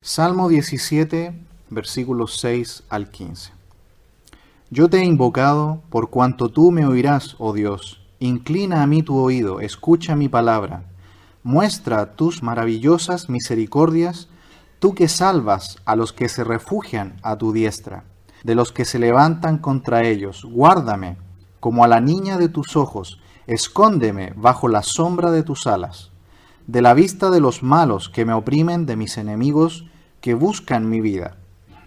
Salmo 17, versículos 6 al 15. Yo te he invocado por cuanto tú me oirás, oh Dios. Inclina a mí tu oído, escucha mi palabra. Muestra tus maravillosas misericordias, tú que salvas a los que se refugian a tu diestra, de los que se levantan contra ellos. Guárdame como a la niña de tus ojos, escóndeme bajo la sombra de tus alas. De la vista de los malos que me oprimen, de mis enemigos que buscan mi vida.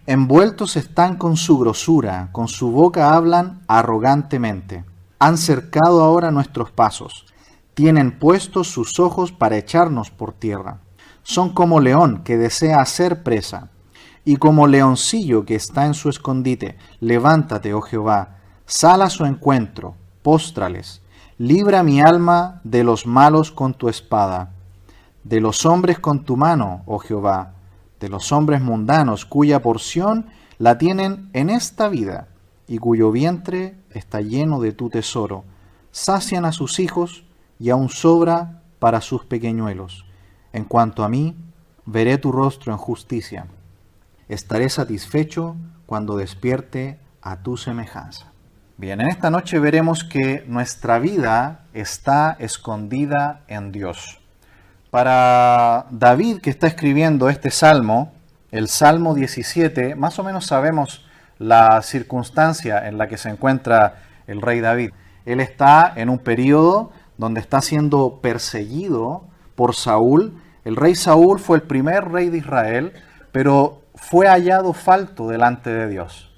Envueltos están con su grosura, con su boca hablan arrogantemente. Han cercado ahora nuestros pasos, tienen puestos sus ojos para echarnos por tierra. Son como león que desea hacer presa, y como leoncillo que está en su escondite. Levántate, oh Jehová, sal a su encuentro, póstrales. Libra mi alma de los malos con tu espada, de los hombres con tu mano, oh Jehová, de los hombres mundanos, cuya porción la tienen en esta vida, y cuyo vientre está lleno de tu tesoro. Sacian a sus hijos, y aún sobra para sus pequeñuelos. En cuanto a mí, veré tu rostro en justicia. Estaré satisfecho cuando despierte a tu semejanza. Bien, en esta noche veremos que nuestra vida está escondida en Dios. Para David, que está escribiendo este salmo, el Salmo 17, más o menos sabemos la circunstancia en la que se encuentra el rey David. Él está en un periodo donde está siendo perseguido por Saúl. El rey Saúl fue el primer rey de Israel, pero fue hallado falto delante de Dios.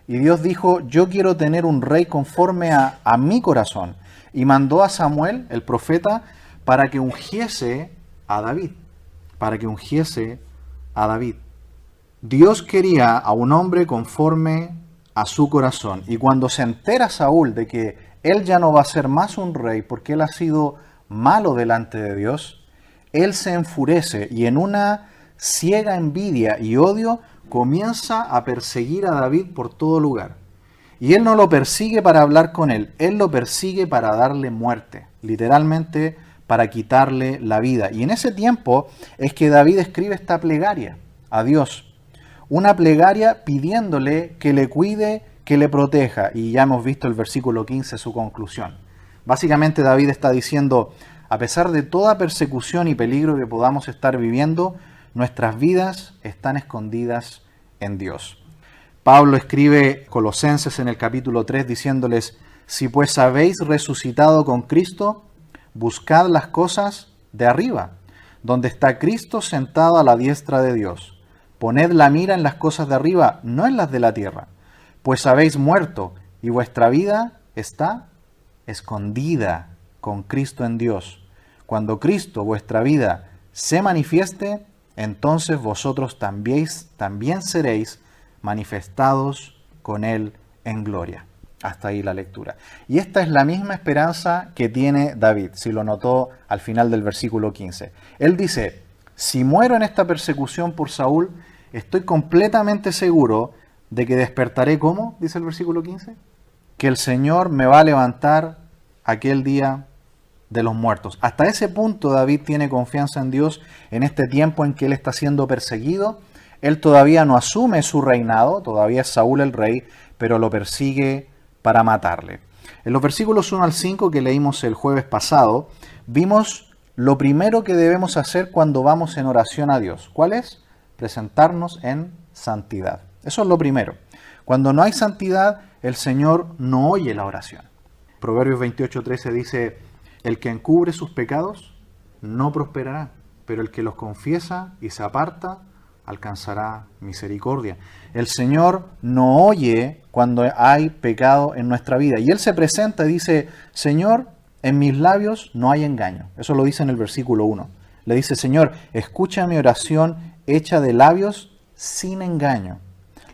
Y Dios dijo, yo quiero tener un rey conforme a mi corazón. Y mandó a Samuel, el profeta, para que ungiese a David. Dios quería a un hombre conforme a su corazón. Y cuando se entera Saúl de que él ya no va a ser más un rey porque él ha sido malo delante de Dios, él se enfurece y en una ciega envidia y odio comienza a perseguir a David por todo lugar. Y él no lo persigue para hablar con él lo persigue para darle muerte, literalmente para quitarle la vida. Y en ese tiempo es que David escribe esta plegaria a Dios, una plegaria pidiéndole que le cuide, que le proteja. Y ya hemos visto el versículo 15, su conclusión. Básicamente David está diciendo, a pesar de toda persecución y peligro que podamos estar viviendo, nuestras vidas están escondidas en Dios. Pablo escribe Colosenses en el capítulo 3 diciéndoles, si pues habéis resucitado con Cristo, buscad las cosas de arriba, donde está Cristo sentado a la diestra de Dios. Poned la mira en las cosas de arriba, no en las de la tierra, pues habéis muerto y vuestra vida está escondida con Cristo en Dios. Cuando Cristo, vuestra vida, se manifieste, entonces vosotros también seréis manifestados con Él en gloria. Hasta ahí la lectura. Y esta es la misma esperanza que tiene David, si lo notó al final del versículo 15. Él dice, si muero en esta persecución por Saúl, estoy completamente seguro de que despertaré, ¿cómo? Dice el versículo 15. Que el Señor me va a levantar aquel día de los muertos. Hasta ese punto David tiene confianza en Dios en este tiempo en que él está siendo perseguido. Él todavía no asume su reinado, todavía es Saúl el rey, pero lo persigue para matarle. En los versículos 1 al 5 que leímos el jueves pasado, vimos lo primero que debemos hacer cuando vamos en oración a Dios. ¿Cuál es? Presentarnos en santidad. Eso es lo primero. Cuando no hay santidad, el Señor no oye la oración. Proverbios 28:13 dice, el que encubre sus pecados no prosperará, pero el que los confiesa y se aparta alcanzará misericordia. El Señor no oye cuando hay pecado en nuestra vida. Y Él se presenta y dice, Señor, en mis labios no hay engaño. Eso lo dice en el versículo 1. Le dice, Señor, escucha mi oración hecha de labios sin engaño.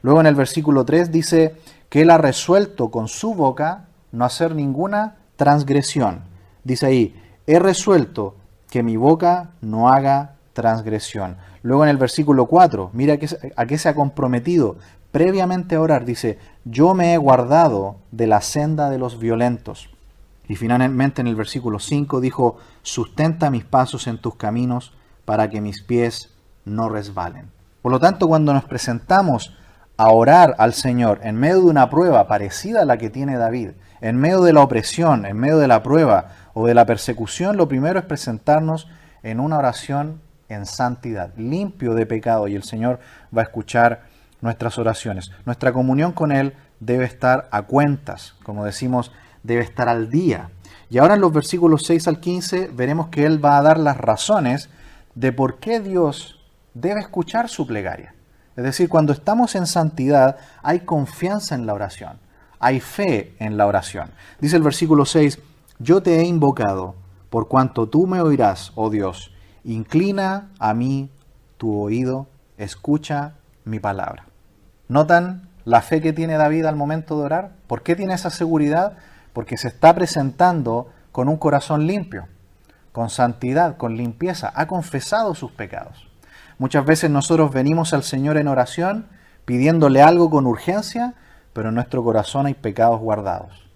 Luego en el versículo 3 dice que Él ha resuelto con su boca no hacer ninguna transgresión. Dice ahí, he resuelto que mi boca no haga transgresión. Luego en el versículo 4, mira a qué se ha comprometido previamente a orar. Dice, yo me he guardado de la senda de los violentos. Y finalmente en el versículo 5 dijo, sustenta mis pasos en tus caminos para que mis pies no resbalen. Por lo tanto, cuando nos presentamos a orar al Señor en medio de una prueba parecida a la que tiene David, en medio de la opresión, en medio de la prueba o de la persecución, lo primero es presentarnos en una oración en santidad, limpio de pecado, y el Señor va a escuchar nuestras oraciones. Nuestra comunión con Él debe estar a cuentas, como decimos, debe estar al día. Y ahora en los versículos 6 al 15 veremos que Él va a dar las razones de por qué Dios debe escuchar su plegaria. Es decir, cuando estamos en santidad hay confianza en la oración, hay fe en la oración. Dice el versículo 6, yo te he invocado, por cuanto tú me oirás, oh Dios, inclina a mí tu oído, escucha mi palabra. ¿Notan la fe que tiene David al momento de orar? ¿Por qué tiene esa seguridad? Porque se está presentando con un corazón limpio, con santidad, con limpieza, ha confesado sus pecados. Muchas veces nosotros venimos al Señor en oración pidiéndole algo con urgencia, pero en nuestro corazón hay pecados guardados,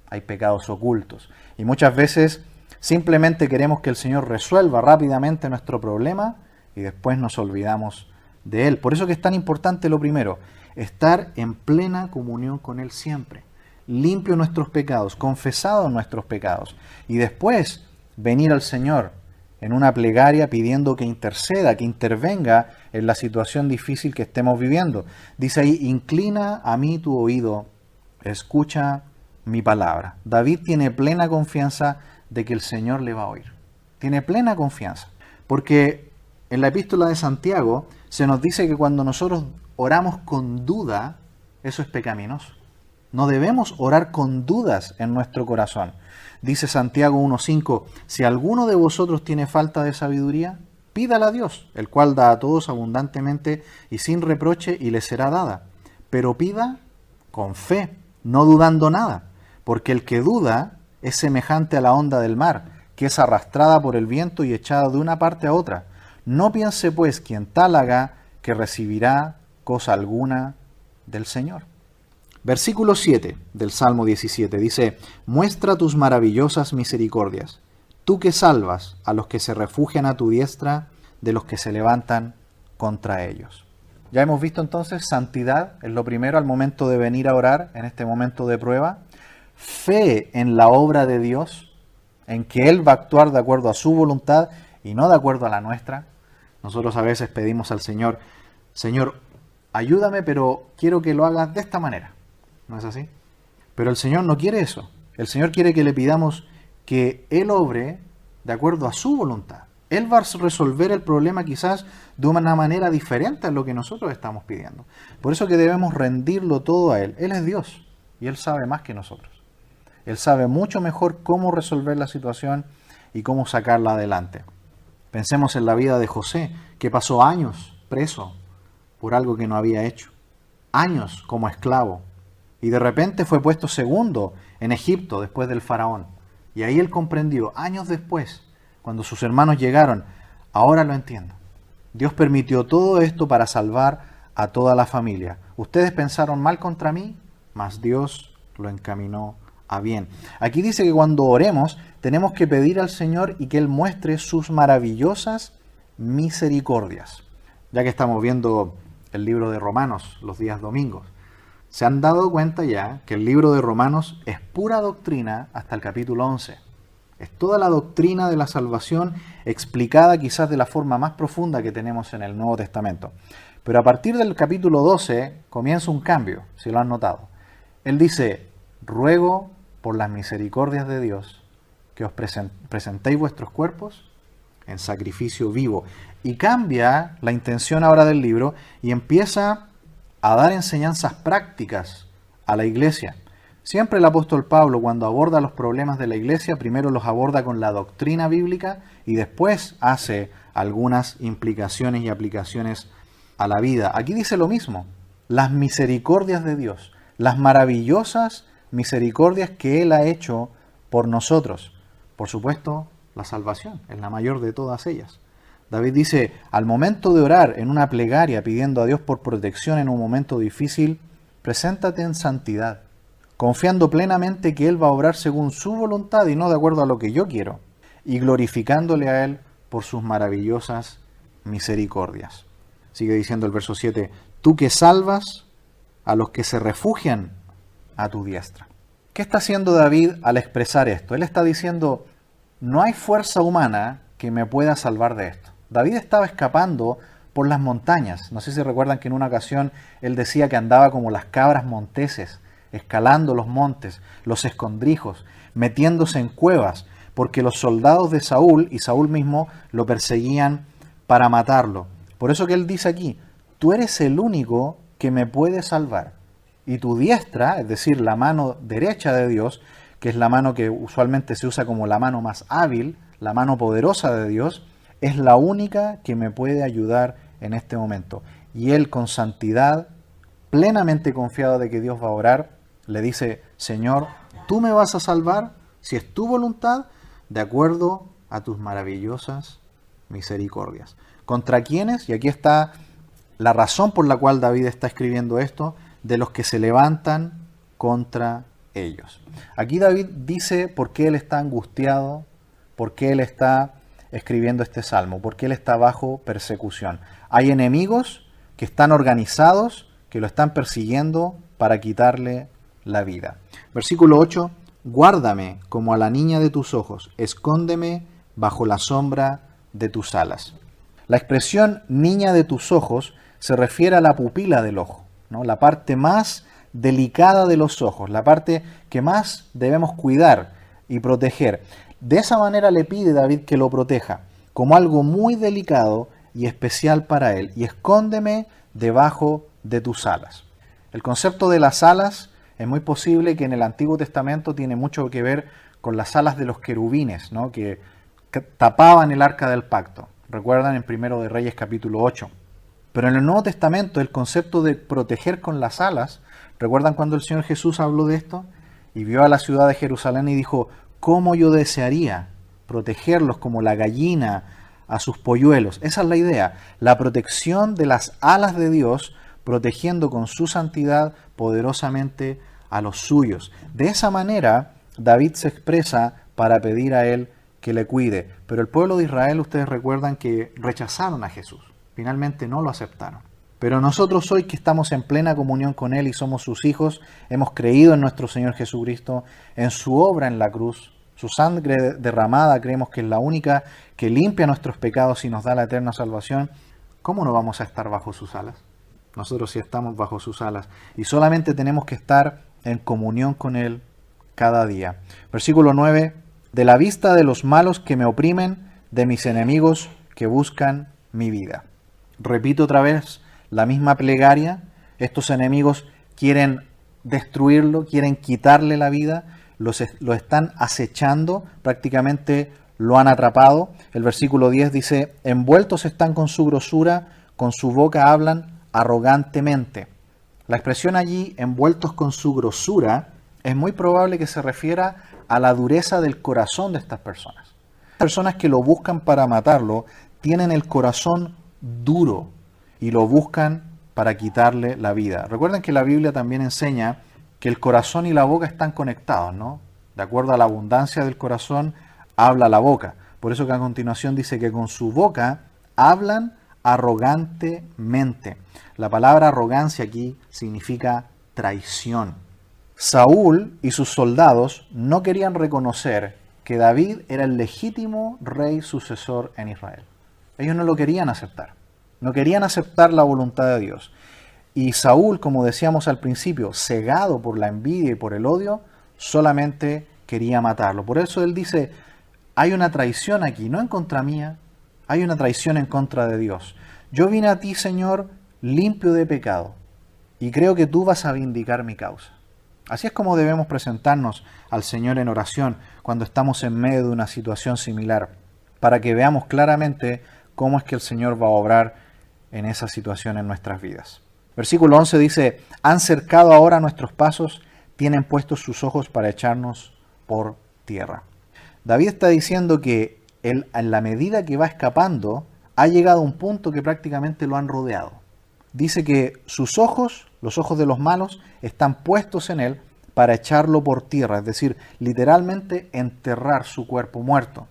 hay pecados ocultos. Y muchas veces simplemente queremos que el Señor resuelva rápidamente nuestro problema y después nos olvidamos de Él. Por eso que es tan importante lo primero, estar en plena comunión con Él siempre, limpio nuestros pecados, confesados nuestros pecados, y después venir al Señor en una plegaria pidiendo que interceda, que intervenga en la situación difícil que estemos viviendo. Dice ahí, inclina a mí tu oído, escucha mi palabra. David tiene plena confianza de que el Señor le va a oír. Tiene plena confianza, porque en la epístola de Santiago se nos dice que cuando nosotros oramos con duda, eso es pecaminoso. No debemos orar con dudas en nuestro corazón. Dice Santiago 1:5, si alguno de vosotros tiene falta de sabiduría, pídala a Dios, el cual da a todos abundantemente y sin reproche, y le será dada. Pero pida con fe, no dudando nada, porque el que duda es semejante a la onda del mar, que es arrastrada por el viento y echada de una parte a otra. No piense pues quien tal haga que recibirá cosa alguna del Señor. Versículo 7 del Salmo 17 dice, muestra tus maravillosas misericordias, tú que salvas a los que se refugian a tu diestra, de los que se levantan contra ellos. Ya hemos visto entonces, santidad es lo primero al momento de venir a orar, en este momento de prueba. Fe en la obra de Dios, en que Él va a actuar de acuerdo a su voluntad y no de acuerdo a la nuestra. Nosotros a veces pedimos al Señor, Señor, ayúdame, pero quiero que lo hagas de esta manera. ¿No es así? Pero el Señor no quiere eso. El Señor quiere que le pidamos que Él obre de acuerdo a su voluntad. Él va a resolver el problema quizás de una manera diferente a lo que nosotros estamos pidiendo. Por eso que debemos rendirlo todo a Él. Él es Dios y Él sabe más que nosotros. Él sabe mucho mejor cómo resolver la situación y cómo sacarla adelante. Pensemos en la vida de José, que pasó años preso por algo que no había hecho. Años como esclavo. Y de repente fue puesto segundo en Egipto después del faraón. Y ahí él comprendió, años después, cuando sus hermanos llegaron, ahora lo entiendo. Dios permitió todo esto para salvar a toda la familia. Ustedes pensaron mal contra mí, mas Dios lo encaminó a bien. Aquí dice que cuando oremos tenemos que pedir al Señor y que Él muestre sus maravillosas misericordias. Ya que estamos viendo el libro de Romanos los días domingos, se han dado cuenta ya que el libro de Romanos es pura doctrina hasta el capítulo 11. Es toda la doctrina de la salvación explicada quizás de la forma más profunda que tenemos en el Nuevo Testamento. Pero a partir del capítulo 12 comienza un cambio, si lo han notado. Él dice, ruego por las misericordias de Dios que os presentéis vuestros cuerpos en sacrificio vivo. Y cambia la intención ahora del libro y empieza a dar enseñanzas prácticas a la iglesia. Siempre el apóstol Pablo, cuando aborda los problemas de la iglesia, primero los aborda con la doctrina bíblica y después hace algunas implicaciones y aplicaciones a la vida. Aquí dice lo mismo, las misericordias de Dios, las maravillosas misericordias que Él ha hecho por nosotros. Por supuesto, la salvación es la mayor de todas ellas. David dice, al momento de orar en una plegaria pidiendo a Dios por protección en un momento difícil, preséntate en santidad, confiando plenamente que Él va a obrar según su voluntad y no de acuerdo a lo que yo quiero, y glorificándole a Él por sus maravillosas misericordias. Sigue diciendo el verso 7, tú que salvas a los que se refugian a tu diestra. ¿Qué está haciendo David al expresar esto? Él está diciendo, no hay fuerza humana que me pueda salvar de esto. David estaba escapando por las montañas. No sé si recuerdan que en una ocasión él decía que andaba como las cabras monteses, escalando los montes, los escondrijos, metiéndose en cuevas, porque los soldados de Saúl y Saúl mismo lo perseguían para matarlo. Por eso que él dice aquí, tú eres el único que me puede salvar. Y tu diestra, es decir, la mano derecha de Dios, que es la mano que usualmente se usa como la mano más hábil, la mano poderosa de Dios, es la única que me puede ayudar en este momento. Y él con santidad, plenamente confiado de que Dios va a orar, le dice, Señor, tú me vas a salvar, si es tu voluntad, de acuerdo a tus maravillosas misericordias. ¿Contra quiénes? Y aquí está la razón por la cual David está escribiendo esto, de los que se levantan contra ellos. Aquí David dice por qué él está angustiado, por qué él está escribiendo este salmo, por qué él está bajo persecución. Hay enemigos que están organizados, que lo están persiguiendo para quitarle la vida. Versículo 8, guárdame como a la niña de tus ojos, escóndeme bajo la sombra de tus alas. La expresión niña de tus ojos se refiere a la pupila del ojo, ¿no? La parte más delicada de los ojos, la parte que más debemos cuidar y proteger. De esa manera le pide David que lo proteja, como algo muy delicado y especial para él, y escóndeme debajo de tus alas. El concepto de las alas es muy posible que en el Antiguo Testamento tiene mucho que ver con las alas de los querubines, ¿no? que tapaban el arca del pacto. Recuerdan en 1 de Reyes capítulo 8. Pero en el Nuevo Testamento el concepto de proteger con las alas, ¿recuerdan cuando el Señor Jesús habló de esto? Y vio a la ciudad de Jerusalén y dijo, ¿cómo yo desearía protegerlos como la gallina a sus polluelos? Esa es la idea, la protección de las alas de Dios, protegiendo con su santidad poderosamente a los suyos. De esa manera, David se expresa para pedir a él que le cuide. Pero el pueblo de Israel, ustedes recuerdan que rechazaron a Jesús. Finalmente no lo aceptaron. Pero nosotros hoy que estamos en plena comunión con Él y somos sus hijos, hemos creído en nuestro Señor Jesucristo, en su obra en la cruz, su sangre derramada, creemos que es la única que limpia nuestros pecados y nos da la eterna salvación. ¿Cómo no vamos a estar bajo sus alas? Nosotros sí estamos bajo sus alas y solamente tenemos que estar en comunión con Él cada día. Versículo 9, de la vista de los malos que me oprimen, de mis enemigos que buscan mi vida. Repito otra vez la misma plegaria. Estos enemigos quieren destruirlo, quieren quitarle la vida, lo están acechando, prácticamente lo han atrapado. El versículo 10 dice, envueltos están con su grosura, con su boca hablan arrogantemente. La expresión allí, envueltos con su grosura, es muy probable que se refiera a la dureza del corazón de estas personas. Las personas que lo buscan para matarlo tienen el corazón duro y lo buscan para quitarle la vida. Recuerden que la Biblia también enseña que el corazón y la boca están conectados, ¿no? De acuerdo a la abundancia del corazón, habla la boca. Por eso que a continuación dice que con su boca hablan arrogantemente. La palabra arrogancia aquí significa traición. Saúl y sus soldados no querían reconocer que David era el legítimo rey sucesor en Israel. Ellos no lo querían aceptar. No querían aceptar la voluntad de Dios. Y Saúl, como decíamos al principio, cegado por la envidia y por el odio, solamente quería matarlo. Por eso él dice, hay una traición aquí, no en contra mía, hay una traición en contra de Dios. Yo vine a ti, Señor, limpio de pecado, y creo que tú vas a vindicar mi causa. Así es como debemos presentarnos al Señor en oración cuando estamos en medio de una situación similar, para que veamos claramente cómo es que el Señor va a obrar en esa situación en nuestras vidas. Versículo 11 dice, han cercado ahora nuestros pasos, tienen puestos sus ojos para echarnos por tierra. David está diciendo que él, en la medida que va escapando, ha llegado a un punto que prácticamente lo han rodeado. Dice que sus ojos, los ojos de los malos, están puestos en él para echarlo por tierra, es decir, literalmente enterrar su cuerpo muerto.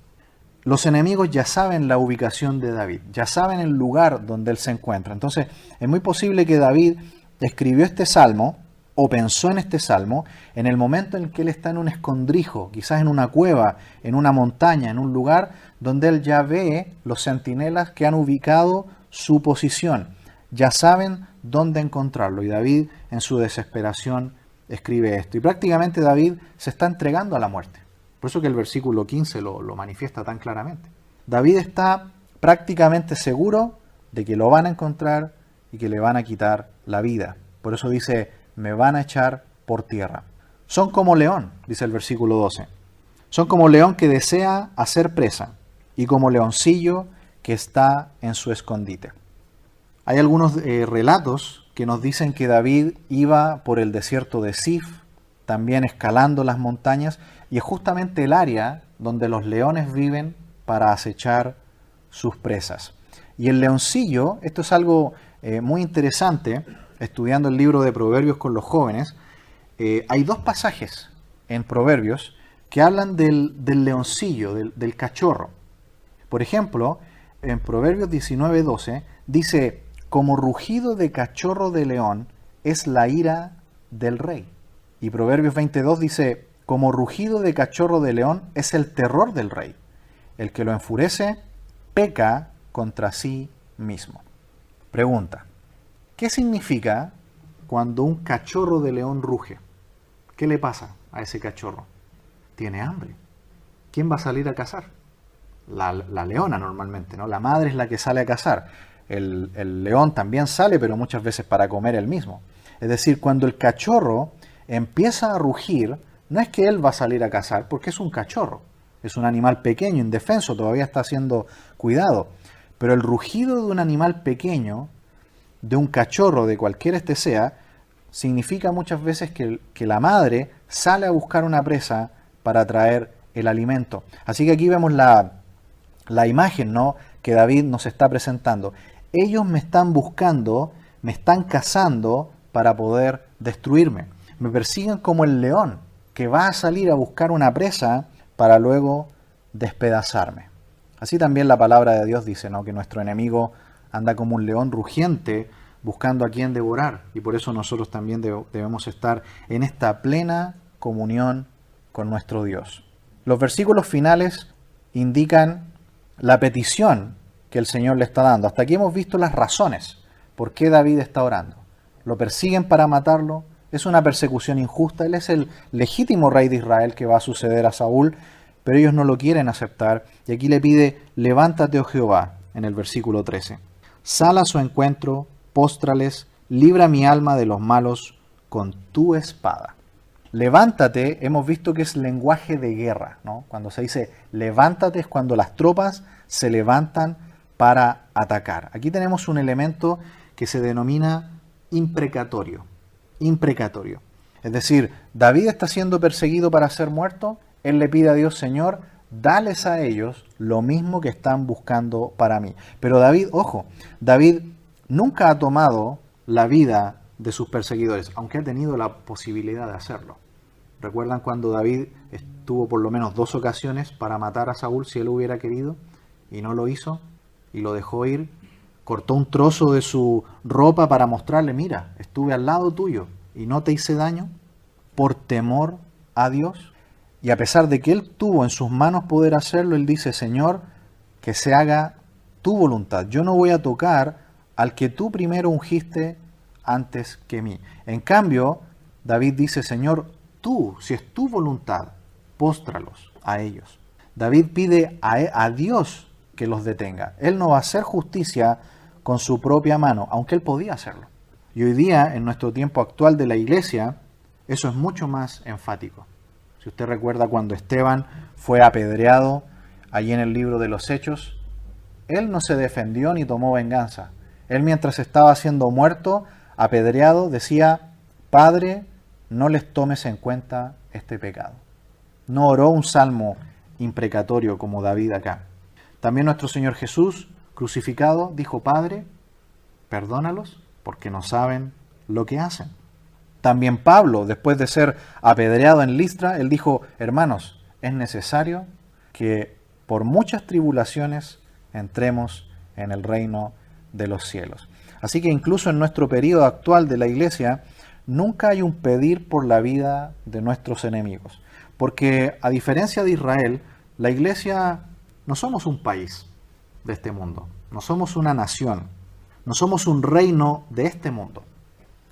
los enemigos ya saben la ubicación de David, ya saben el lugar donde él se encuentra. Entonces, es muy posible que David escribió este salmo o pensó en este salmo en el momento en que él está en un escondrijo, quizás en una cueva, en una montaña, en un lugar donde él ya ve los centinelas que han ubicado su posición. Ya saben dónde encontrarlo. Y David, en su desesperación, escribe esto. Y prácticamente David se está entregando a la muerte. Por eso que el versículo 15 lo manifiesta tan claramente. David está prácticamente seguro de que lo van a encontrar y que le van a quitar la vida. Por eso dice, me van a echar por tierra. Son como león, dice el versículo 12. Son como león que desea hacer presa y como leoncillo que está en su escondite. Hay algunos relatos que nos dicen que David iba por el desierto de Sif, también escalando las montañas, y es justamente el área donde los leones viven para acechar sus presas. Y el leoncillo, esto es algo muy interesante, estudiando el libro de Proverbios con los jóvenes, hay dos pasajes en Proverbios que hablan del leoncillo, del cachorro. Por ejemplo, en Proverbios 19:12 dice, como rugido de cachorro de león es la ira del rey. Y Proverbios 22 dice, como rugido de cachorro de león es el terror del rey. El que lo enfurece peca contra sí mismo. Pregunta, ¿qué significa cuando un cachorro de león ruge? ¿Qué le pasa a ese cachorro? Tiene hambre. ¿Quién va a salir a cazar? La leona normalmente, ¿no? La madre es la que sale a cazar. El león también sale, pero muchas veces para comer él mismo. Es decir, cuando el cachorro empieza a rugir, no es que él va a salir a cazar, porque es un cachorro. Es un animal pequeño, indefenso, todavía está siendo cuidado. Pero el rugido de un animal pequeño, de un cachorro, de cualquiera este sea, significa muchas veces que la madre sale a buscar una presa para traer el alimento. Así que aquí vemos la imagen, ¿no?, que David nos está presentando. Ellos me están buscando, me están cazando para poder destruirme. Me persiguen como el león que va a salir a buscar una presa para luego despedazarme. Así también la palabra de Dios dice, ¿no?, que nuestro enemigo anda como un león rugiente buscando a quien devorar. Y por eso nosotros también debemos estar en esta plena comunión con nuestro Dios. Los versículos finales indican la petición que el Señor le está dando. Hasta aquí hemos visto las razones por qué David está orando. Lo persiguen para matarlo, es una persecución injusta, él es el legítimo rey de Israel que va a suceder a Saúl, pero ellos no lo quieren aceptar. Y aquí le pide, levántate, oh Jehová, en el versículo 13. Sal a su encuentro, póstrales, libra mi alma de los malos con tu espada. Levántate, hemos visto que es lenguaje de guerra, ¿no? Cuando se dice levántate es cuando las tropas se levantan para atacar. Aquí tenemos un elemento que se denomina imprecatorio. Imprecatorio. Es decir, David está siendo perseguido para ser muerto, él le pide a Dios, Señor, dales a ellos lo mismo que están buscando para mí. Pero David, ojo, David nunca ha tomado la vida de sus perseguidores, aunque ha tenido la posibilidad de hacerlo. ¿Recuerdan cuando David estuvo por lo menos 2 ocasiones para matar a Saúl si él hubiera querido y no lo hizo y lo dejó ir? Cortó un trozo de su ropa para mostrarle, mira, estuve al lado tuyo y no te hice daño por temor a Dios. Y a pesar de que él tuvo en sus manos poder hacerlo, él dice, Señor, que se haga tu voluntad. Yo no voy a tocar al que tú primero ungiste antes que mí. En cambio, David dice, Señor, tú, si es tu voluntad, póstralos a ellos. David pide a Dios que los detenga. Él no va a hacer justicia con su propia mano, aunque él podía hacerlo. Y hoy día, en nuestro tiempo actual de la iglesia, eso es mucho más enfático. Si usted recuerda cuando Esteban fue apedreado allí en el libro de los Hechos, él no se defendió ni tomó venganza. Él, mientras estaba siendo muerto, apedreado, decía, Padre, no les tomes en cuenta este pecado. No oró un salmo imprecatorio como David acá. También nuestro Señor Jesús, crucificado, dijo, Padre, perdónalos porque no saben lo que hacen. También Pablo, después de ser apedreado en Listra, él dijo, hermanos, es necesario que por muchas tribulaciones entremos en el reino de los cielos. Así que incluso en nuestro periodo actual de la iglesia, nunca hay un pedir por la vida de nuestros enemigos. Porque a diferencia de Israel, la iglesia no somos un país de este mundo, no somos una nación, no somos un reino de este mundo.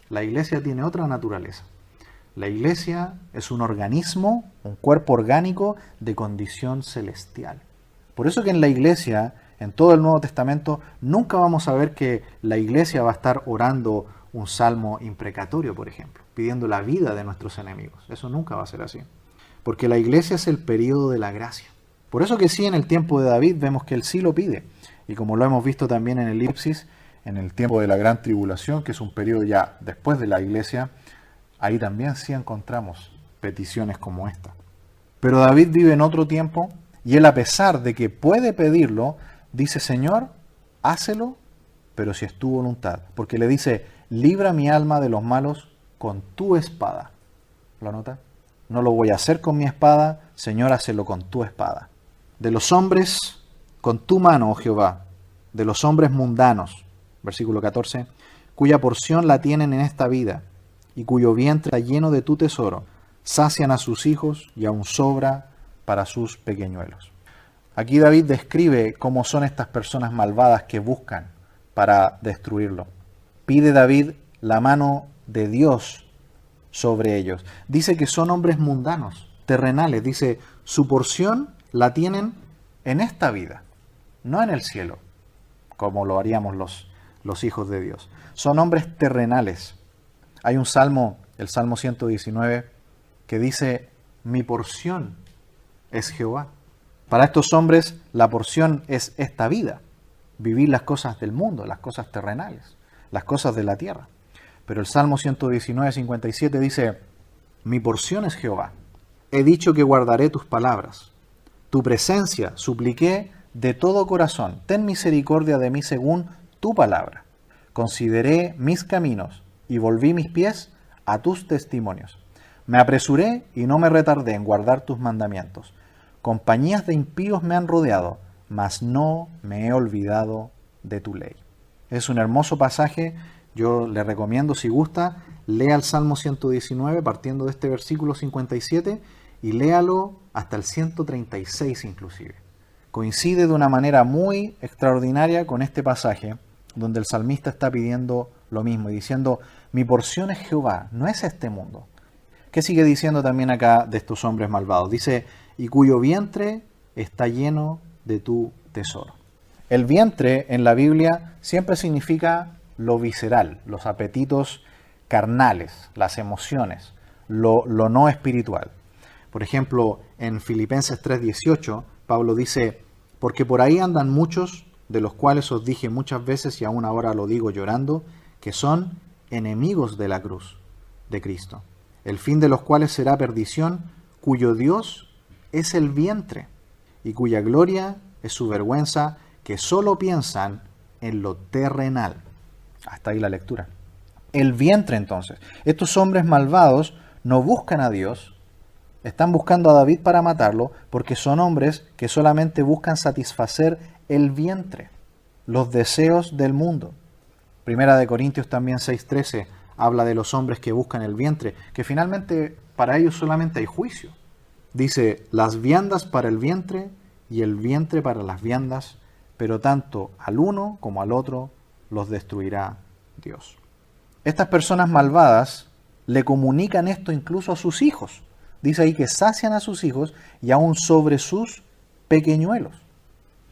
La iglesia tiene otra naturaleza. La iglesia es un organismo, un cuerpo orgánico de condición celestial. Por eso que en la iglesia, en todo el Nuevo Testamento, nunca vamos a ver que la iglesia va a estar orando un salmo imprecatorio, por ejemplo, pidiendo la vida de nuestros enemigos. Eso nunca va a ser así. Porque la iglesia es el período de la gracia. Por eso que sí, en el tiempo de David vemos que él sí lo pide. Y como lo hemos visto también en el Elipsis, en el tiempo de la gran tribulación, que es un periodo ya después de la iglesia, ahí también sí encontramos peticiones como esta. Pero David vive en otro tiempo y él, a pesar de que puede pedirlo, dice: Señor, hácelo, pero si es tu voluntad. Porque le dice: libra mi alma de los malos con tu espada. ¿Lo nota? No lo voy a hacer con mi espada, Señor, hácelo con tu espada. De los hombres, con tu mano, oh Jehová, de los hombres mundanos, versículo 14, cuya porción la tienen en esta vida, y cuyo vientre está lleno de tu tesoro, sacian a sus hijos y aún sobra para sus pequeñuelos. Aquí David describe cómo son estas personas malvadas que buscan para destruirlo. Pide David la mano de Dios sobre ellos. Dice que son hombres mundanos, terrenales. Dice, su porción la tienen en esta vida, no en el cielo, como lo haríamos los hijos de Dios. Son hombres terrenales. Hay un salmo, el Salmo 119, que dice: mi porción es Jehová. Para estos hombres la porción es esta vida, vivir las cosas del mundo, las cosas terrenales, las cosas de la tierra. Pero el Salmo 119, 57 dice: mi porción es Jehová. He dicho que guardaré tus palabras. Tu presencia supliqué de todo corazón. Ten misericordia de mí según tu palabra. Consideré mis caminos y volví mis pies a tus testimonios. Me apresuré y no me retardé en guardar tus mandamientos. Compañías de impíos me han rodeado, mas no me he olvidado de tu ley. Es un hermoso pasaje. Yo le recomiendo, si gusta, lea el Salmo 119 partiendo de este versículo 57 y léalo hasta el 136 inclusive. Coincide de una manera muy extraordinaria con este pasaje donde el salmista está pidiendo lo mismo y diciendo: mi porción es Jehová, no es este mundo. ¿Qué sigue diciendo también acá de estos hombres malvados? Dice: y cuyo vientre está lleno de tu tesoro. El vientre en la Biblia siempre significa lo visceral, los apetitos carnales, las emociones, lo no espiritual. Por ejemplo, en Filipenses 3:18, Pablo dice: porque por ahí andan muchos, de los cuales os dije muchas veces y aún ahora lo digo llorando, que son enemigos de la cruz de Cristo, el fin de los cuales será perdición, cuyo Dios es el vientre y cuya gloria es su vergüenza, que solo piensan en lo terrenal. Hasta ahí la lectura. El vientre, entonces. Estos hombres malvados no buscan a Dios, están buscando a David para matarlo, porque son hombres que solamente buscan satisfacer el vientre, los deseos del mundo. Primera de Corintios también 6:13 habla de los hombres que buscan el vientre, que finalmente para ellos solamente hay juicio. Dice: las viandas para el vientre y el vientre para las viandas, pero tanto al uno como al otro los destruirá Dios. Estas personas malvadas le comunican esto incluso a sus hijos. Dice ahí que sacian a sus hijos y aún sobre sus pequeñuelos.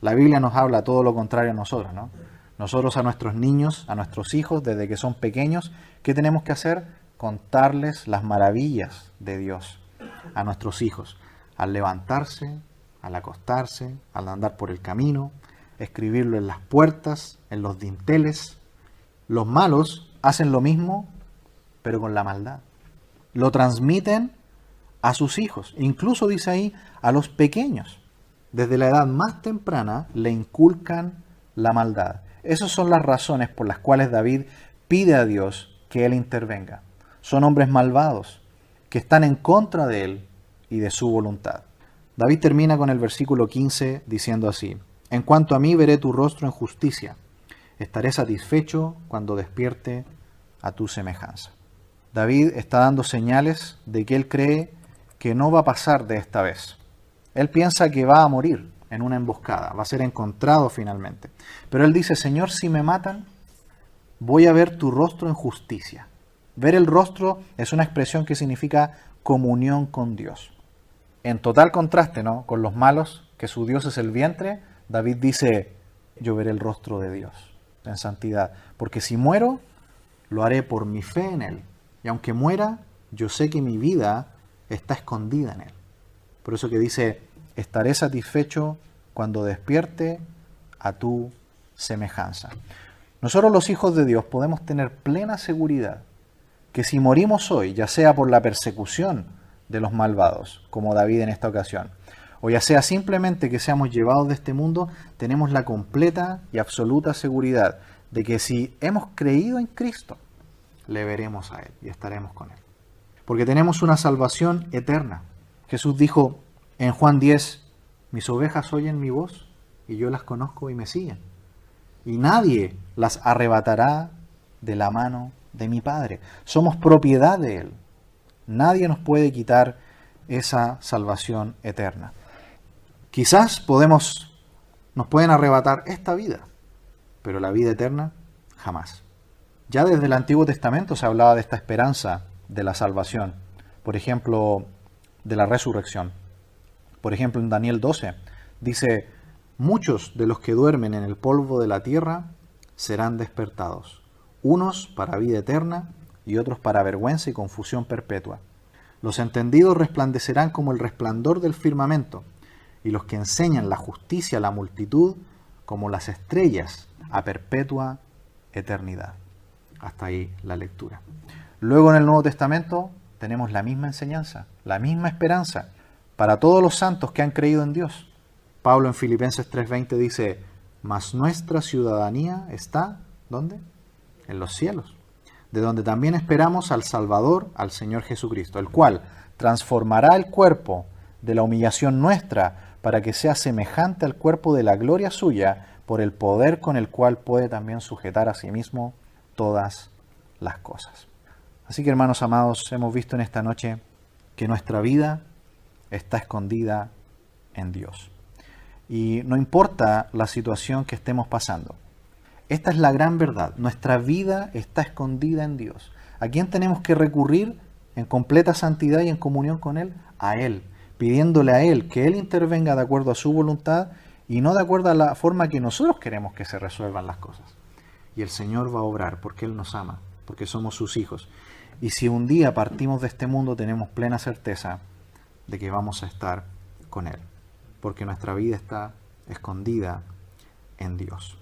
La Biblia nos habla todo lo contrario a nosotros, ¿no? Nosotros a nuestros niños, a nuestros hijos, desde que son pequeños, ¿qué tenemos que hacer? Contarles las maravillas de Dios a nuestros hijos. Al levantarse, al acostarse, al andar por el camino, escribirlo en las puertas, en los dinteles. Los malos hacen lo mismo, pero con la maldad. Lo transmiten a sus hijos. Incluso dice ahí, a los pequeños. Desde la edad más temprana le inculcan la maldad. Esas son las razones por las cuales David pide a Dios que Él intervenga. Son hombres malvados que están en contra de Él y de su voluntad. David termina con el versículo 15 diciendo así: en cuanto a mí, veré tu rostro en justicia. Estaré satisfecho cuando despierte a tu semejanza. David está dando señales de que él cree que no va a pasar de esta vez. Él piensa que va a morir en una emboscada, va a ser encontrado finalmente. Pero él dice: Señor, si me matan, voy a ver tu rostro en justicia. Ver el rostro es una expresión que significa comunión con Dios. En total contraste, ¿no?, con los malos, que su Dios es el vientre, David dice: yo veré el rostro de Dios en santidad, porque si muero, lo haré por mi fe en Él. Y aunque muera, yo sé que mi vida está escondida en Él. Por eso que dice: estaré satisfecho cuando despierte a tu semejanza. Nosotros los hijos de Dios podemos tener plena seguridad que si morimos hoy, ya sea por la persecución de los malvados, como David en esta ocasión, o ya sea simplemente que seamos llevados de este mundo, tenemos la completa y absoluta seguridad de que si hemos creído en Cristo, le veremos a Él y estaremos con Él. Porque tenemos una salvación eterna. Jesús dijo en Juan 10, mis ovejas oyen mi voz y yo las conozco y me siguen. Y nadie las arrebatará de la mano de mi Padre. Somos propiedad de Él. Nadie nos puede quitar esa salvación eterna. Quizás nos pueden arrebatar esta vida, pero la vida eterna jamás. Ya desde el Antiguo Testamento se hablaba de esta esperanza de la salvación. Por ejemplo, de la resurrección. Por ejemplo, en Daniel 12 dice: muchos de los que duermen en el polvo de la tierra serán despertados, unos para vida eterna y otros para vergüenza y confusión perpetua. Los entendidos resplandecerán como el resplandor del firmamento, y los que enseñan la justicia a la multitud como las estrellas a perpetua eternidad. Hasta ahí la lectura. Luego en el Nuevo Testamento tenemos la misma enseñanza, la misma esperanza para todos los santos que han creído en Dios. Pablo en Filipenses 3:20 dice: mas nuestra ciudadanía está, ¿dónde? En los cielos, de donde también esperamos al Salvador, al Señor Jesucristo, el cual transformará el cuerpo de la humillación nuestra para que sea semejante al cuerpo de la gloria suya, por el poder con el cual puede también sujetar a sí mismo todas las cosas. Así que, hermanos amados, hemos visto en esta noche que nuestra vida está escondida en Dios. Y no importa la situación que estemos pasando, esta es la gran verdad. Nuestra vida está escondida en Dios. ¿A quién tenemos que recurrir en completa santidad y en comunión con Él? A Él, pidiéndole a Él que Él intervenga de acuerdo a su voluntad y no de acuerdo a la forma que nosotros queremos que se resuelvan las cosas. Y el Señor va a obrar porque Él nos ama, porque somos sus hijos. Y si un día partimos de este mundo, tenemos plena certeza de que vamos a estar con Él, porque nuestra vida está escondida en Dios.